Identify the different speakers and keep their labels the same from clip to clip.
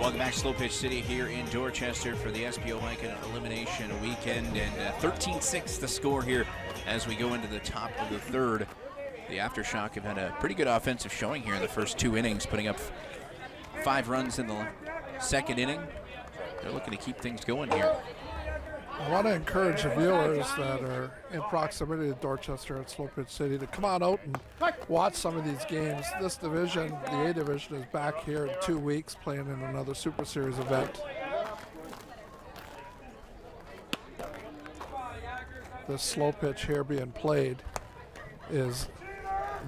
Speaker 1: Welcome back to Slow Pitch City here in Dorchester for the SPO Miken Elimination Weekend, and 13-6 the score here as we go into the top of the third. The Aftershock have had a pretty good offensive showing here in the first 2 innings, putting up 5 runs in the second inning. They're looking to keep things going here.
Speaker 2: I want to encourage the viewers that are in proximity to Dorchester at Slow Pitch City to come on out and watch some of these games. This division, the A division, is back here in 2 weeks playing in another Super Series event. This slow pitch here being played is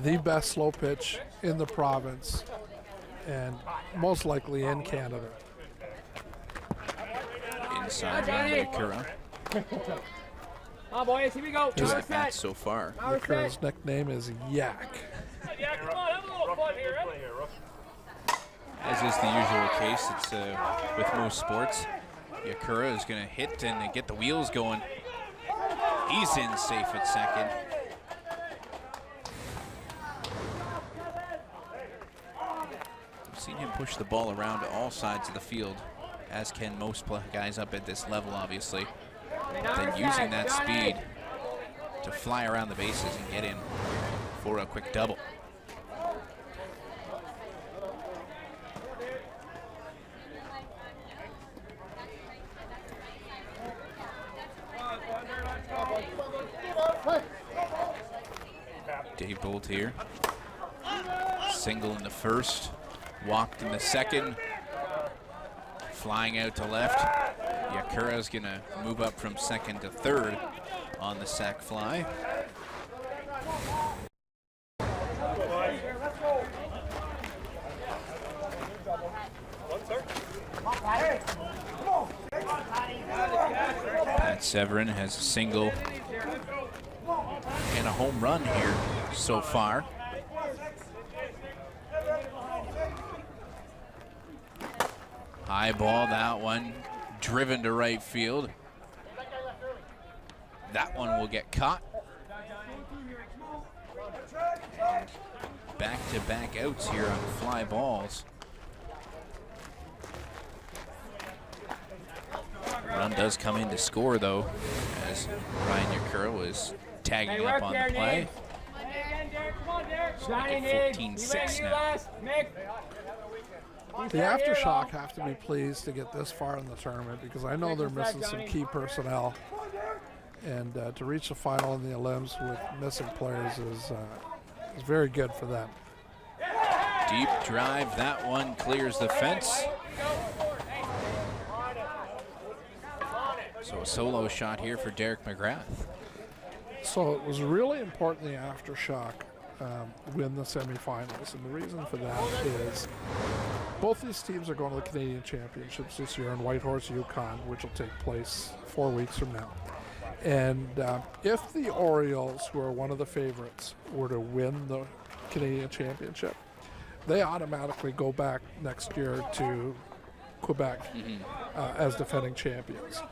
Speaker 2: the best slow pitch in the province and most likely in Canada.
Speaker 1: Inside Yakura.
Speaker 3: Come on, boys, here we go.
Speaker 1: His at bat so far.
Speaker 2: Yakura's nickname is Yak.
Speaker 3: Yeah, come on, have a little fun here.
Speaker 1: As is the usual case, it's with most sports. Yakura is going to hit and get the wheels going. He's in safe at second. We've seen him push the ball around to all sides of the field, as can most guys up at this level, obviously. Then using that speed to fly around the bases and get in for a quick double. Dave Bolt here. Single in the first, walked in the second. Flying out to left. Yakura's gonna move up from second to third on the sac fly. Pat Severin has a single and a home run here so far. High ball, that one driven to right field. That one will get caught. Back-to-back outs here on fly balls. Run does come in to score though, as Ryan Yakura was tagging up on the play. So make it 14-6 now.
Speaker 2: The Aftershock have to be pleased to get this far in the tournament because I know they're missing some key personnel. And to reach the final in the elims with missing players is very good for them.
Speaker 1: Deep drive, that one clears the fence. So a solo shot here for Derek McGrath.
Speaker 2: So it was really important the Aftershock win the semifinals, and the reason for that is both these teams are going to the Canadian Championships this year in Whitehorse, Yukon, which will take place 4 weeks from now. And if the Orioles, who are one of the favorites, were to win the Canadian Championship, they automatically go back next year to Quebec as defending champions.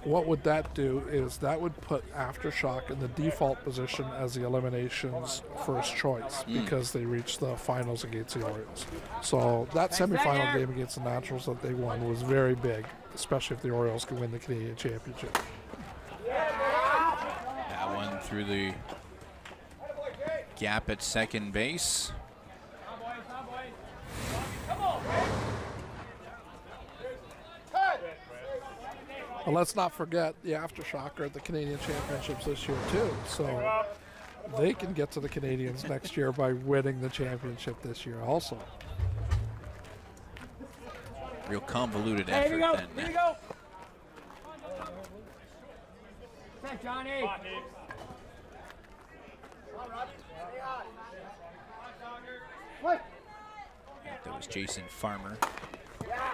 Speaker 2: What would that do is that would put Aftershock in the default position as the Eliminations first choice because they reached the finals against the Orioles. So that semifinal game against the Naturals that they won was very big, especially if the Orioles could win the Canadian Championship.
Speaker 1: That one through the gap at second base.
Speaker 2: Well, let's not forget the Aftershock are at the Canadian Championships this year too, so they can get to the Canadians next year by winning the championship this year also.
Speaker 1: Real convoluted effort then.
Speaker 3: Here we go. Thanks, Johnny.
Speaker 1: That was Jason Farmer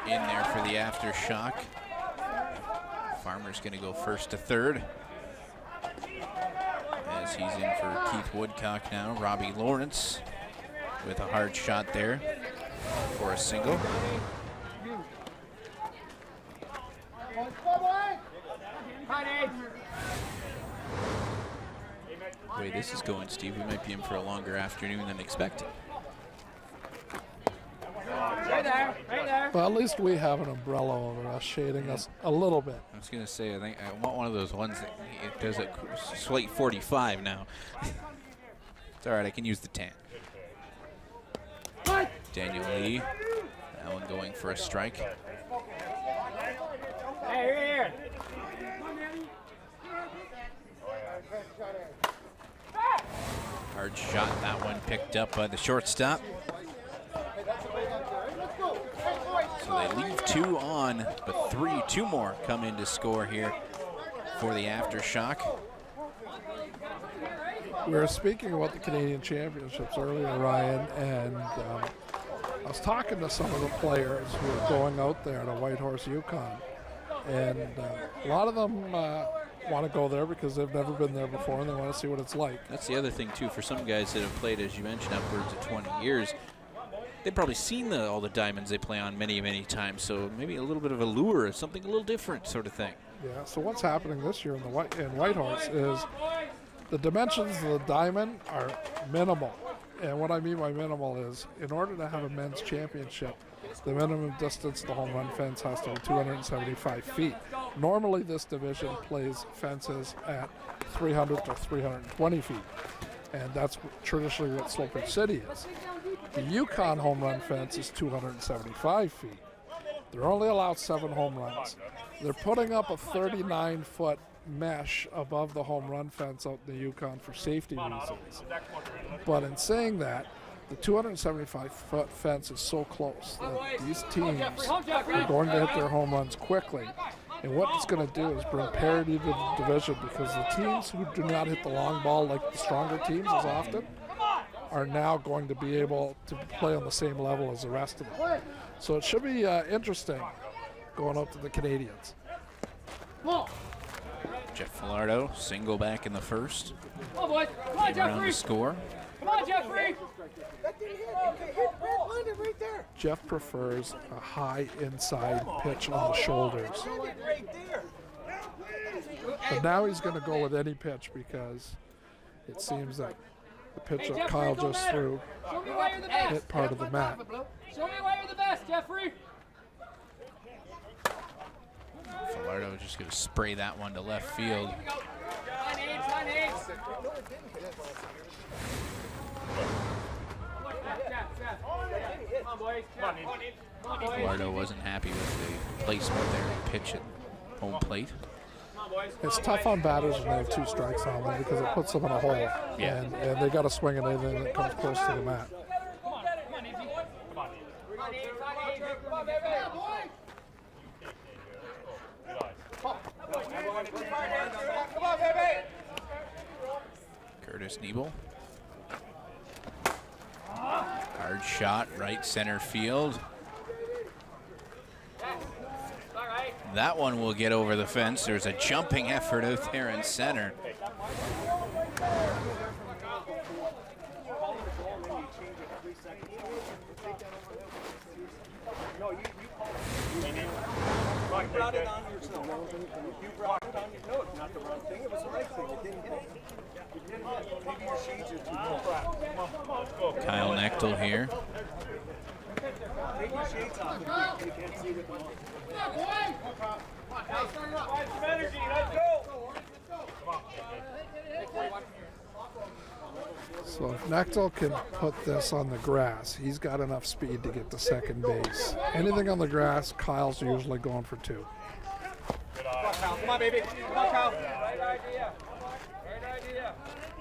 Speaker 1: in there for the Aftershock. Farmer's going to go first to third as he's in for Keith Woodcock now. Robbie Lawrence with a hard shot there for a single. The way this is going, Steve, we might be in for a longer afternoon than expected.
Speaker 3: Right there, right there.
Speaker 2: Well, at least we have an umbrella over us, shading us a little bit.
Speaker 1: I was going to say, I think I want one of those ones that it does a slight 45 now. It's all right, I can use the tan. Daniel Lee, that one going for a strike.
Speaker 3: Hey, here.
Speaker 1: Hard shot, that one picked up by the shortstop. So they leave 2 on, but 2 more come in to score here for the Aftershock.
Speaker 2: We were speaking about the Canadian Championships earlier, Ryan, and I was talking to some of the players who are going out there to Whitehorse, Yukon, and a lot of them want to go there because they've never been there before and they want to see what it's like.
Speaker 1: That's the other thing, too, for some guys that have played, as you mentioned, upwards of 20 years. They've probably seen all the diamonds they play on many, many times, so maybe a little bit of a lure, something a little different sort of thing.
Speaker 2: Yeah, so what's happening this year in Whitehorse is the dimensions of the diamond are minimal. And what I mean by minimal is, in order to have a men's championship, the minimum distance to the home run fence has to be 275 feet. Normally, this division plays fences at 300 to 320 feet. And that's traditionally what Sloping City is. The Yukon home run fence is 275 feet. They're only allowed 7 home runs. They're putting up a 39-foot mesh above the home run fence out in the Yukon for safety reasons. But in saying that, the 275-foot fence is so close that these teams are going to hit their home runs quickly. And what it's going to do is bring parity to the division, because the teams who do not hit the long ball like the stronger teams as often are now going to be able to play on the same level as the rest of them. So it should be interesting going up to the Canadians.
Speaker 1: Jeff Filardo, single back in the first.
Speaker 3: Come on, boys. Come on,
Speaker 1: Came around the
Speaker 3: Jeffrey.
Speaker 1: score.
Speaker 3: Come on, Jeffrey.
Speaker 2: Jeff prefers a high inside pitch on the shoulders. But now he's going to go with any pitch, because it seems that the pitch that Kyle just threw
Speaker 3: Show me why you're the best.
Speaker 2: hit part of the mat.
Speaker 3: Show me why you're the best, Jeffrey.
Speaker 1: Filardo just going to spray that one to left field. Filardo wasn't happy with the placement there and pitch at home plate.
Speaker 2: It's tough on batters when they have 2 strikes on them, because it puts them in a hole.
Speaker 1: Yeah.
Speaker 2: And they got to swing at anything that comes close to the mat.
Speaker 1: Curtis Nebel. Hard shot, right center field. That one will get over the fence. There's a jumping effort out there in center.
Speaker 4: brought it on yourself. You brought it on your note. Not the wrong thing. It was the right thing. It didn't hit it. Maybe your shades are too low.
Speaker 1: Kyle Nechtel here.
Speaker 4: Take your shades off. You can't see what
Speaker 3: Some energy. Let's go.
Speaker 2: So if Nechtel can put this on the grass, he's got enough speed to get to second base. Anything on the grass, Kyle's usually going for 2.
Speaker 4: Come on, baby. Come on, Kyle.
Speaker 3: Right idea. Right idea.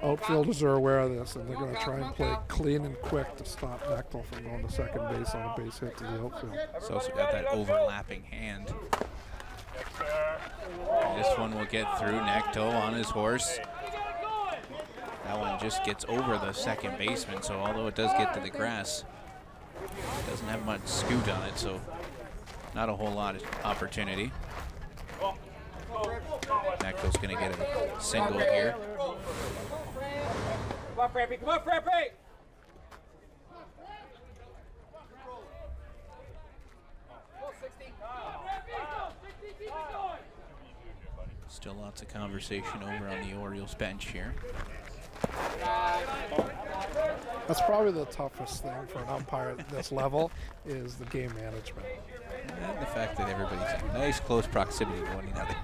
Speaker 2: Outfielders are aware of this, and they're going to try and play clean and quick to stop Nechtel from going to second base on a base hit to the outfield.
Speaker 1: He's also got that overlapping hand. This one will get through. Nechtel on his horse. That one just gets over the second baseman, so although it does get to the grass, it doesn't have much scoot on it, so not a whole lot of opportunity. Nechtel's going to get a single here.
Speaker 3: Come on, Frappy. Come on, Frappy.
Speaker 1: Still lots of conversation over on the Orioles bench here.
Speaker 2: That's probably the toughest thing for an umpire at this level, is the game management.
Speaker 1: And the fact that everybody's in nice close proximity to one another.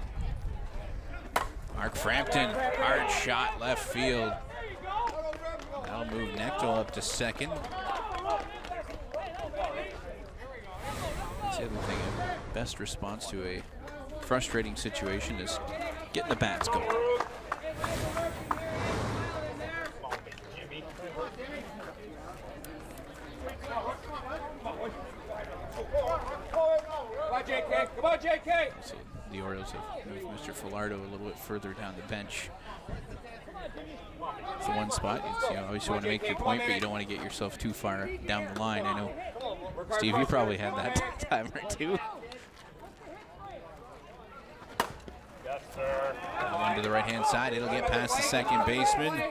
Speaker 1: Mark Frampton, hard shot left field. That'll move Nectel up to second. That's the other thing, best response to a frustrating situation is getting the bats going.
Speaker 3: Come on, JK. Come on, JK.
Speaker 1: So the Orioles have moved Mr. Filardo a little bit further down the bench. It's the one spot. You obviously want to make your point, but you don't want to get yourself too far down the line. I know, Steve, you probably had that time or two.
Speaker 4: Yes, sir.
Speaker 1: One to the right-hand side. It'll get past the second baseman.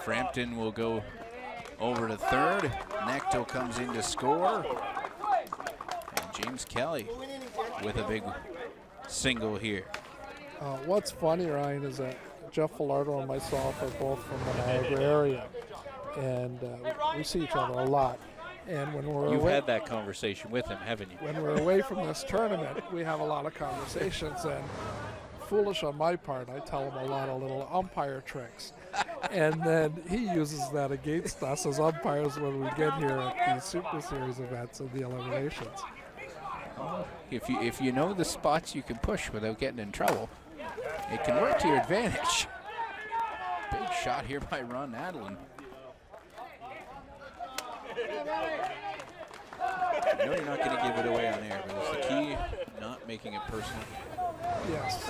Speaker 1: Frampton will go over to third. Nectel comes in to score. And James Kelly with a big single here.
Speaker 2: What's funny, Ryan, is that Jeff Filardo and myself are both from the Niagara area, and we see each other a lot. And when we're
Speaker 1: You've
Speaker 2: away,
Speaker 1: had that conversation with him, haven't you?
Speaker 2: when we're away from this tournament, we have a lot of conversations. And foolish on my part, I tell him a lot of little umpire tricks, and then he uses that against us as umpires when we get here at these Super Series events and the eliminations.
Speaker 1: If you know the spots you can push without getting in trouble, it can work to your advantage. Big shot here by Ron Adelin. I know you're not going to give it away on air, but it's the key not making it personal.
Speaker 2: Yes,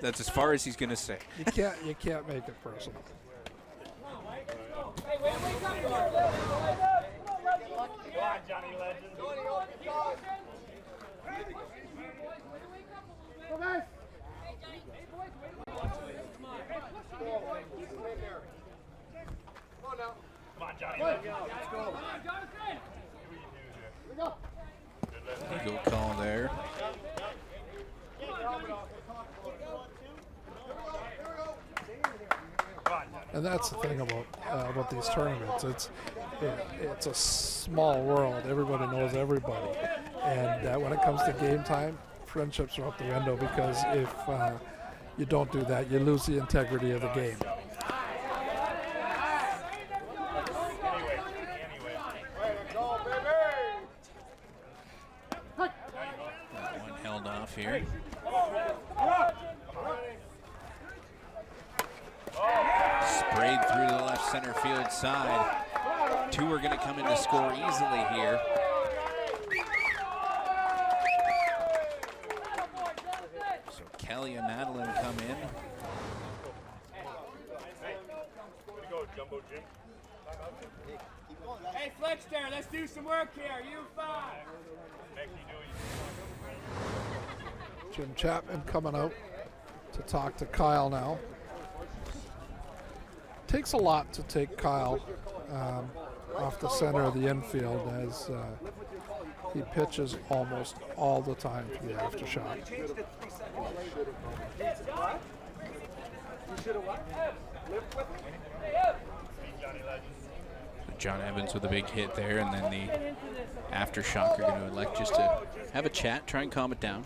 Speaker 1: That's as far as he's going to say.
Speaker 2: you can't make it personal.
Speaker 4: Come on, Johnny Legend. Come on, Johnny Legend. Let's go.
Speaker 1: Legal call there.
Speaker 2: And that's the thing about these tournaments. It's a small world. Everybody knows everybody, and when it comes to game time, friendships are out the window, because if you don't do that, you lose the integrity of the game.
Speaker 1: That one held off here. Sprayed through the left center field side. Two are going to come in to score easily here. So Kelly and Madeline come in.
Speaker 4: Way to go, Jumbo Jim.
Speaker 3: Hey, Fletcher, let's do some work here. You five.
Speaker 2: Jim Chapman coming out to talk to Kyle now. Takes a lot to take Kyle off the center of the infield, as he pitches almost all the time for the Aftershock.
Speaker 1: John Evans with a big hit there, and then the Aftershock are going to elect just to have a chat, try and calm it down.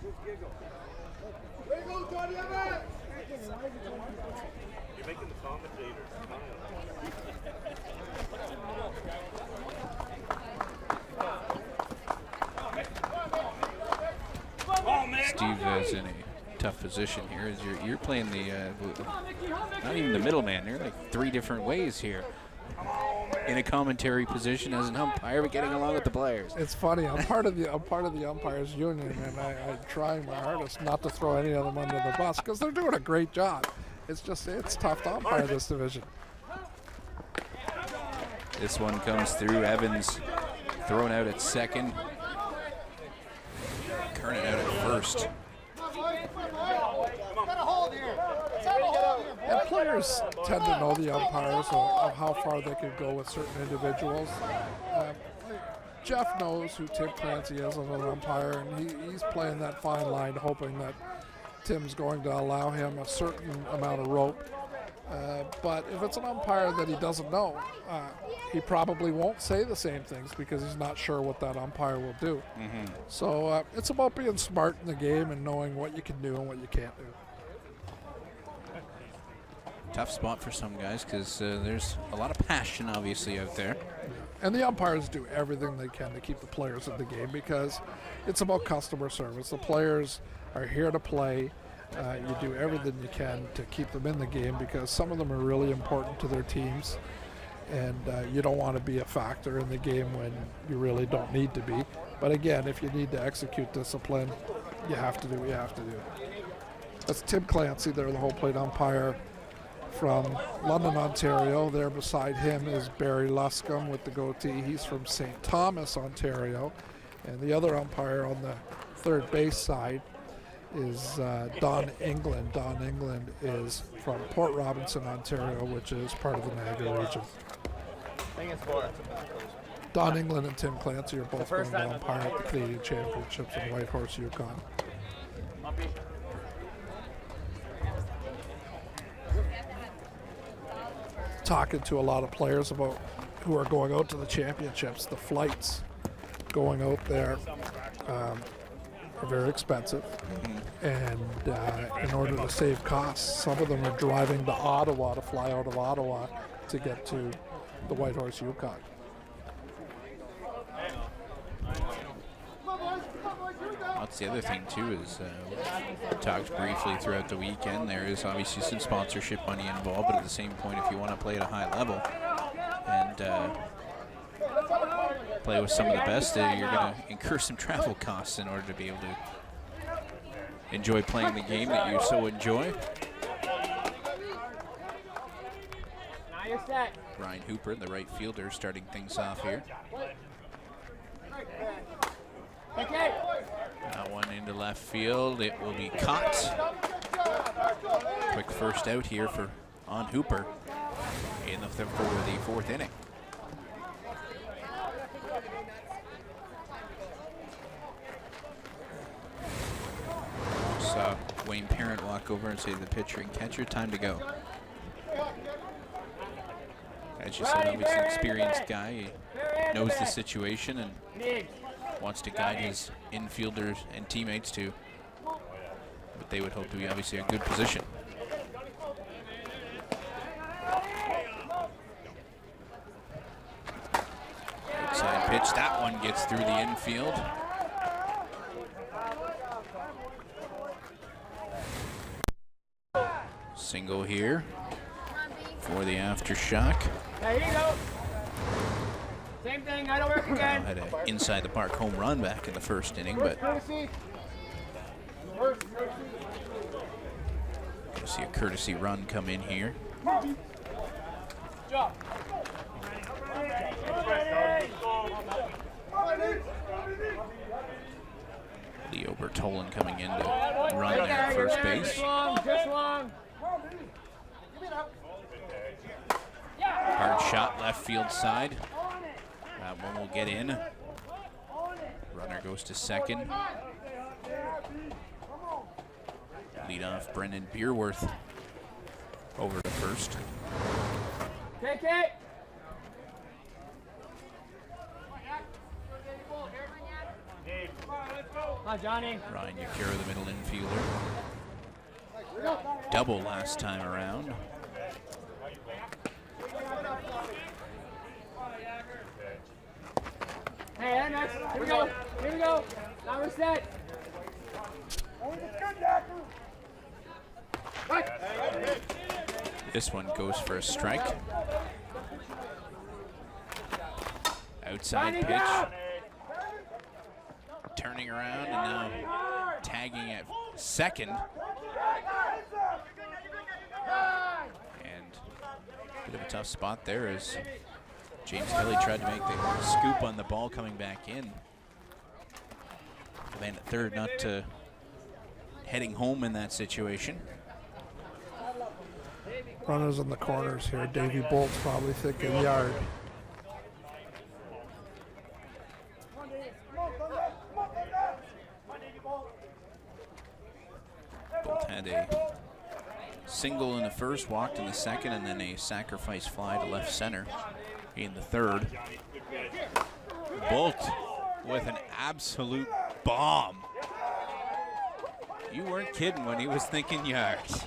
Speaker 4: You're making the commentators
Speaker 1: Steve is in a tough position here, as you're playing the not even the middleman. There are like three different ways here. In a commentary position as an umpire, but getting along with the players.
Speaker 2: It's funny. I'm part of the umpires union, and I'm trying my hardest not to throw any of them under the bus, because they're doing a great job. It's tough to umpire this division.
Speaker 1: This one comes through. Evans thrown out at second. Kernan out at first.
Speaker 2: And players tend to know the umpires of how far they can go with certain individuals. Jeff knows who Tim Clancy is as an umpire, and he's playing that fine line, hoping that Tim's going to allow him a certain amount of rope But if it's an umpire that he doesn't know, he probably won't say the same things because he's not sure what that umpire will do. So it's about being smart in the game and knowing what you can do and what you can't do.
Speaker 1: Tough spot for some guys because there's a lot of passion obviously out there.
Speaker 2: And the umpires do everything they can to keep the players in the game because it's about customer service. The players are here to play. You do everything you can to keep them in the game because some of them are really important to their teams. And you don't want to be a factor in the game when you really don't need to be. But again, if you need to execute discipline, you have to do what you have to do. That's Tim Clancy there, the whole plate umpire from London, Ontario. There beside him is Barry Luscombe with the goatee. He's from St. Thomas, Ontario. And the other umpire on the third base side is Don England. Don England is from Port Robinson, Ontario, which is part of the Niagara region. Don England and Tim Clancy are both going to umpire at the Canadian Championships in Whitehorse, Yukon. Talking to a lot of players about who are going out to the championships. The flights going out there are very expensive, and in order to save costs, some of them are driving to Ottawa to fly out of Ottawa to get to the Whitehorse Yukon.
Speaker 1: That's the other thing too is we talked briefly throughout the weekend. There is obviously some sponsorship money involved, but at the same point, if you want to play at a high level and play with some of the best, you're going to incur some travel costs in order to be able to enjoy playing the game that you so enjoy.
Speaker 3: Now you're set.
Speaker 1: Ryan Hooper, the right fielder, starting things off here.
Speaker 3: Okay.
Speaker 1: That one into left field. It will be caught. Quick first out here on Hooper for the fourth inning. Saw Wayne Parent walk over and say to the pitcher and catcher, time to go. As you said, obviously an experienced guy. He knows the situation and wants to guide his infielders and teammates to what they would hope to be obviously a good position. Outside pitch, that one gets through the infield. Single here for the Aftershock.
Speaker 3: There you go. Same thing, I don't work again.
Speaker 1: Had an inside the park home run back in the first inning, but gonna see a courtesy run come in here. Leo Bertolin coming in to run there at first base.
Speaker 3: Just long.
Speaker 1: Hard shot left field side. That one will get in. Runner goes to second. Lead off Brendan Beerworth over to first.
Speaker 3: Take it. Come on, Johnny.
Speaker 1: Ryan Yakira, the middle infielder. Double last time around.
Speaker 3: Hey, next. Here we go. Here we go. Now we're set.
Speaker 1: This one goes for a strike. Outside pitch. Turning around and now tagging at second. And a bit of a tough spot there as James Kelly tried to make the scoop on the ball coming back in. The man at third not heading home in that situation.
Speaker 2: Runners in the corners here. Davey Bolt's probably thinking yard. Bolt
Speaker 1: had a single in the first, walked in the second, and then a sacrifice fly to left center in the third. Bolt with an absolute bomb. You weren't kidding when he was thinking yards.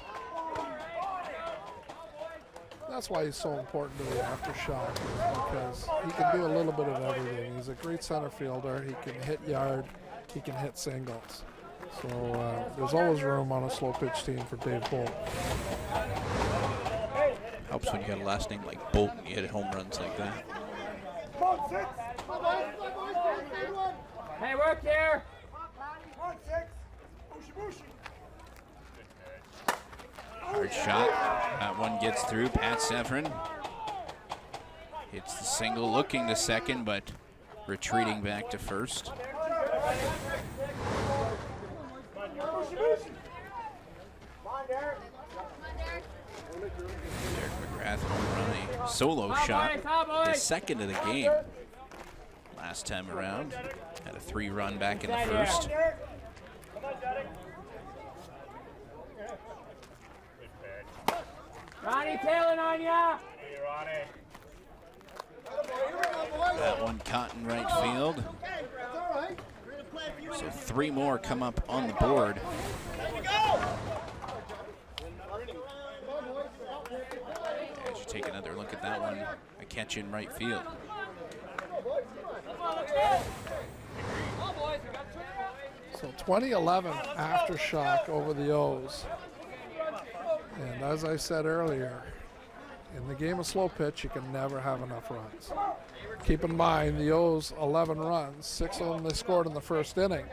Speaker 2: That's why he's so important to the Aftershock, because he can do a little bit of everything. He's a great center fielder. He can hit yard. He can hit singles. So there's always room on a slow pitch team for Dave Bolt.
Speaker 1: Helps when you got a last name like Bolt and you hit home runs like that.
Speaker 3: Hey, work here.
Speaker 1: Hard shot. That one gets through. Pat Severin hits the single, looking to second, but retreating back to first. Derek McGrath home run, a solo shot, his second of the game. Last time around, had a 3-run back in the first.
Speaker 3: Ronnie tailing on ya.
Speaker 1: That one caught in right field. So 3 more come up on the board. As you take another look at that one, a catch in right field.
Speaker 2: So 2011 Aftershock over the O's. And as I said earlier, in the game of slow pitch, you can never have enough runs. Keep in mind, the O's 11 runs, 6 of them they scored in the first inning.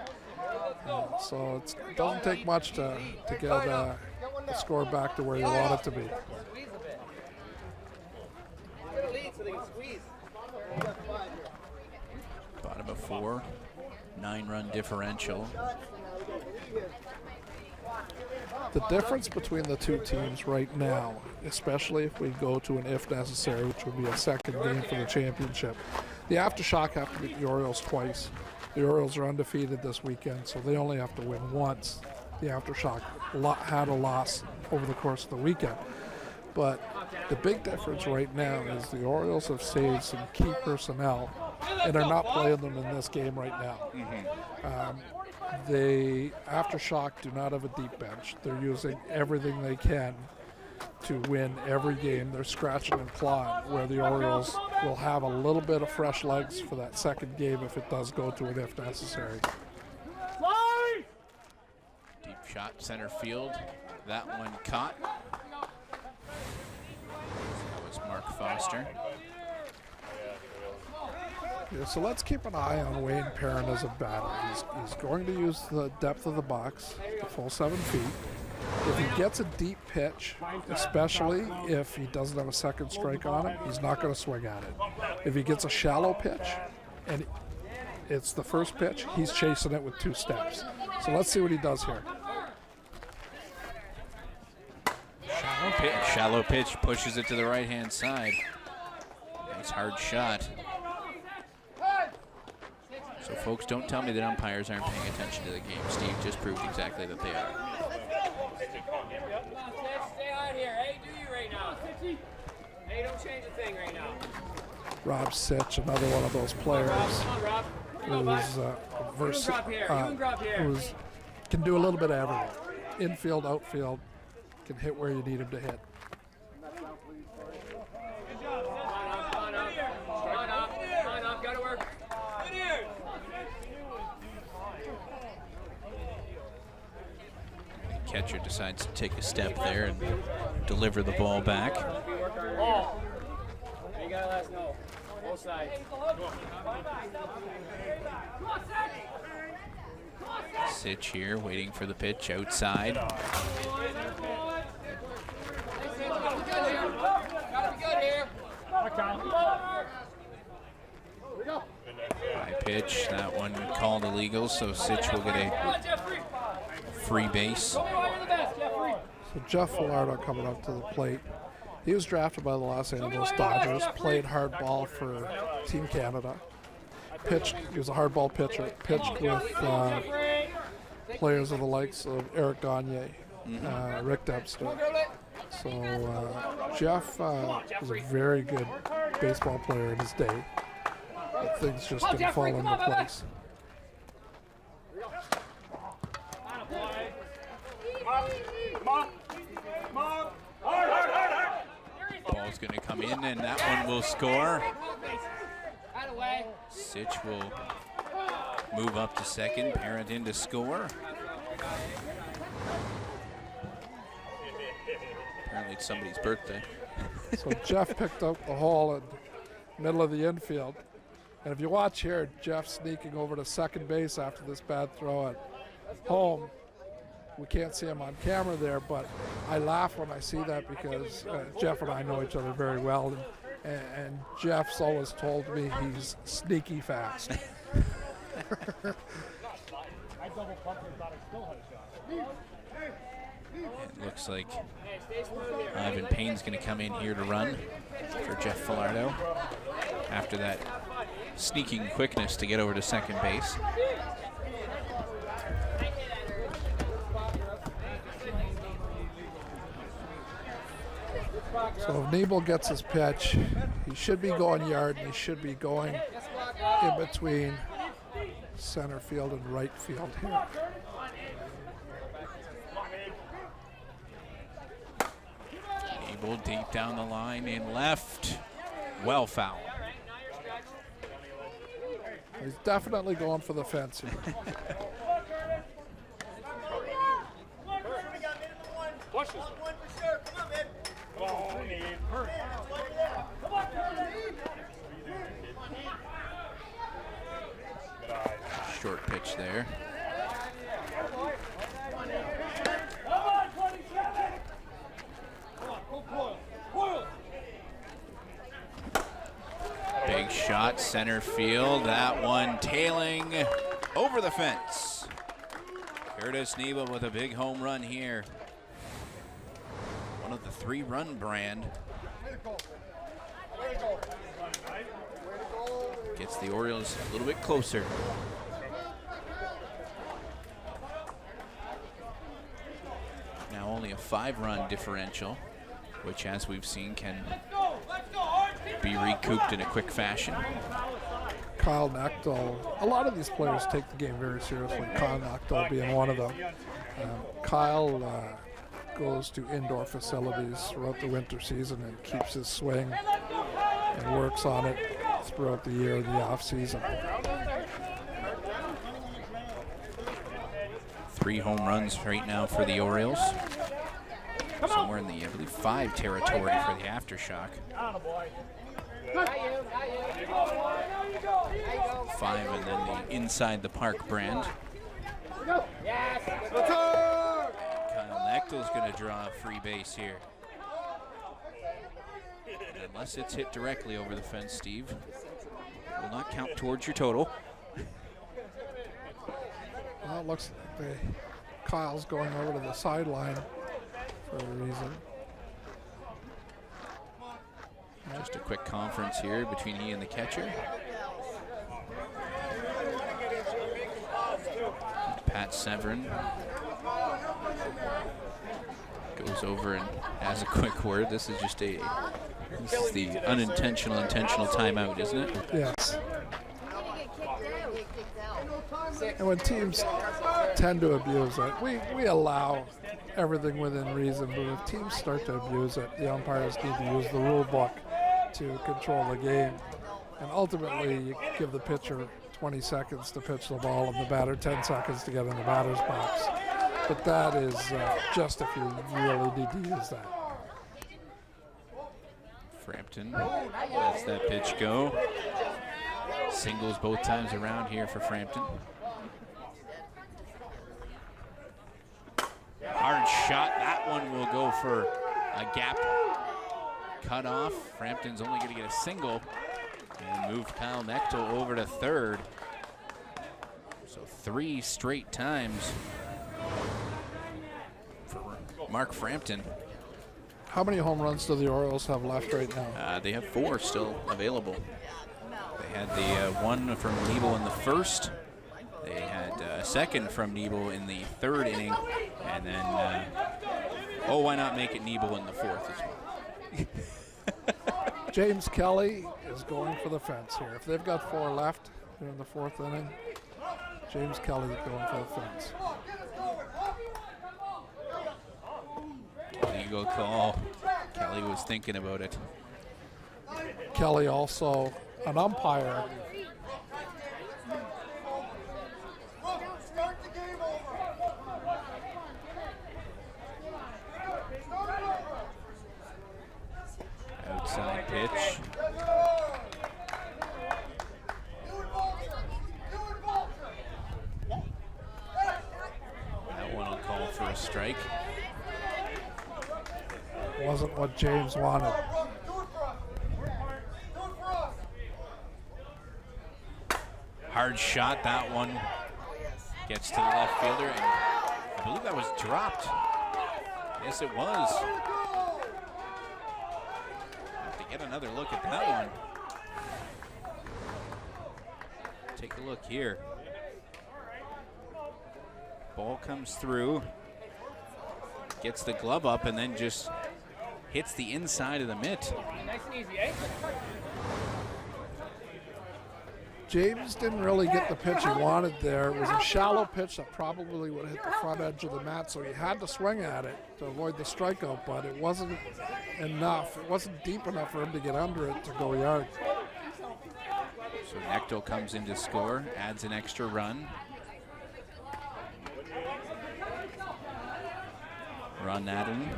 Speaker 2: So it doesn't take much to get the score back to where you want it to be.
Speaker 1: Bottom of 4, 9-run differential.
Speaker 2: The difference between the two teams right now, especially if we go to an if necessary, which would be a second game for the championship, the Aftershock have to beat the Orioles twice. The Orioles are undefeated this weekend, so they only have to win once. The Aftershock had a loss over the course of the weekend. But the big difference right now is the Orioles have saved some key personnel and are not playing them in this game right now. The Aftershock do not have a deep bench. They're using everything they can to win every game. They're scratching and clawing, where the Orioles will have a little bit of fresh legs for that second game if it does go to an if necessary.
Speaker 1: Deep shot center field. That one caught. That was Mark Foster.
Speaker 2: Yeah, so let's keep an eye on Wayne Perrin as a batter. He's going to use the depth of the box, the full 7 feet. If he gets a deep pitch, especially if he doesn't have a second strike on it, he's not going to swing at it. If he gets a shallow pitch and it's the first pitch, he's chasing it with 2 steps. So let's see what he does here.
Speaker 1: Shallow pitch, pushes it to the right-hand side. Nice hard shot. So folks, don't tell me that umpires aren't paying attention to the game. Steve just proved exactly that they are.
Speaker 3: Stay out here. Hey, do you right now? Hey, don't change a thing right now.
Speaker 2: Rob Sitch, another one of those players who's can do a little bit of everything. Infield, outfield, can hit where you need him to hit.
Speaker 3: Gotta work.
Speaker 1: Catcher decides to take a step there and deliver the ball back.
Speaker 3: Oh. You gotta let us know. Both sides.
Speaker 1: Sitch here, waiting for the pitch outside. High pitch, that one called illegal, so Sitch will get a free base.
Speaker 2: So Jeff Villardo coming up to the plate. He was drafted by the Los Angeles Dodgers, played hardball for Team Canada. He was a hardball pitcher, pitched with players of the likes of Eric Gagne, Rick Debster. So Jeff was a very good baseball player in his day. But things just didn't fall into place.
Speaker 1: Ball's going to come in, and that one will score. Sitch will move up to second. Parent in to score. Apparently it's somebody's birthday.
Speaker 2: So Jeff picked up the hole in the middle of the infield. And if you watch here, Jeff sneaking over to second base after this bad throw at home. We can't see him on camera there, but I laugh when I see that because Jeff and I know each other very well. And Jeff's always told me he's sneaky fast.
Speaker 1: It looks like Ivan Payne's going to come in here to run for Jeff Filardo after that sneaking quickness to get over to second base.
Speaker 2: So if Nebel gets his pitch, he should be going yard, and he should be going in between center field and right field here.
Speaker 1: Nebel deep down the line in left. Well foul.
Speaker 2: He's definitely going for the fence here.
Speaker 1: Short pitch there. Big shot, center field. That one tailing over the fence. Curtis Nebel with a big home run here. One of the 3-run brand. Gets the Orioles a little bit closer. Now only a 5-run differential, which as we've seen can be recouped in a quick fashion.
Speaker 2: Kyle Nechtel, a lot of these players take the game very seriously, Kyle Nechtel being one of them. Kyle goes to indoor facilities throughout the winter season and keeps his swing and works on it throughout the year in the off season.
Speaker 1: 3 home runs right now for the Orioles. Somewhere in the, I believe, 5 territory for the Aftershock. 5 and then the inside the park brand. Kyle Nechtel's going to draw a free base here. And unless it's hit directly over the fence, Steve, it will not count towards your total.
Speaker 2: Well, it looks like Kyle's going over to the sideline for a reason.
Speaker 1: Just a quick conference here between he and the catcher. Pat Severin goes over and has a quick word. This is just the unintentional intentional timeout, isn't it?
Speaker 2: Yes. And when teams tend to abuse it, we allow everything within reason, but if teams start to abuse it, the umpires need to use the rule book to control the game. And ultimately, you give the pitcher 20 seconds to pitch the ball and the batter 10 seconds to get in the batter's box. But that is just if you really need to use that.
Speaker 1: Frampton lets that pitch go. Singles both times around here for Frampton. Hard shot. That one will go for a gap cut off. Frampton's only going to get a single and move Kyle Nechtel over to third. So 3 straight times for Mark Frampton.
Speaker 2: How many home runs do the Orioles have left right now?
Speaker 1: They have 4 still available. They had the one from Nebel in the first. They had a second from Nebel in the 3rd inning, and then Oh, why not make it Nebo in the fourth as well?
Speaker 2: James Kelly is going for the fence here. If they've got 4 left here in the 4th inning, James Kelly is going for the fence.
Speaker 1: Legal call. Kelly was thinking about it.
Speaker 2: Kelly also an umpire.
Speaker 1: Outside pitch. That one will call for a strike.
Speaker 2: Wasn't what James wanted.
Speaker 1: Hard shot, that one. Gets to the left fielder, and I believe that was dropped. Yes, it was. Have to get another look at that one. Take a look here. Ball comes through, gets the glove up, and then just hits the inside of the mitt.
Speaker 3: Nice and easy, eh?
Speaker 2: James didn't really get the pitch he wanted there. It was a shallow pitch that probably would have hit the front edge of the mat, so he had to swing at it to avoid the strikeout, but it wasn't enough. It wasn't deep enough for him to get under it to go yard.
Speaker 1: So Necto comes in to score, adds an extra run. Ron Naden,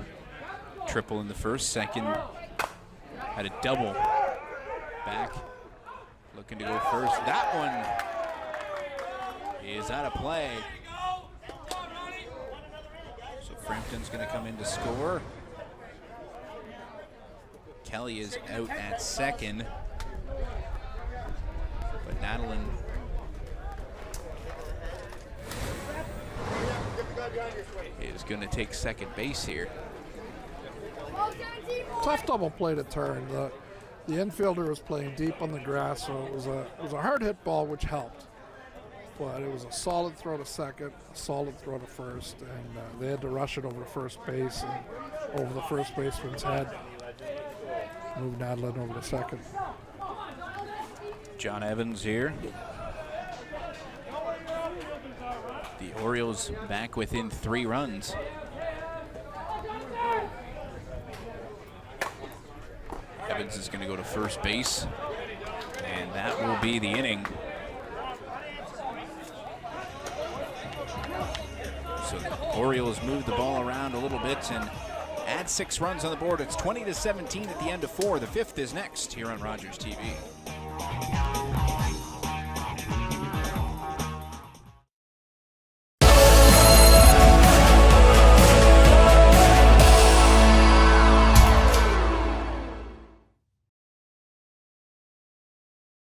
Speaker 1: triple in the first, second had a double back. Looking to go first. That one is out of play. So Frampton's going to come in to score. Kelly is out at second. But Nadeline is going to take second base here.
Speaker 2: Tough double play to turn. The infielder was playing deep on the grass, so it was a hard hit ball, which helped. But it was a solid throw to second, a solid throw to first, and they had to rush it over to first base and over the first baseman's head. Move Nadeline over to second.
Speaker 1: John Evans here. The Orioles back within 3 runs. Evans is going to go to first base, and that will be the inning. So the Orioles move the ball around a little bit and add 6 runs on the board. It's 20-17 at the end of 4. The 5th is next here on Rogers TV.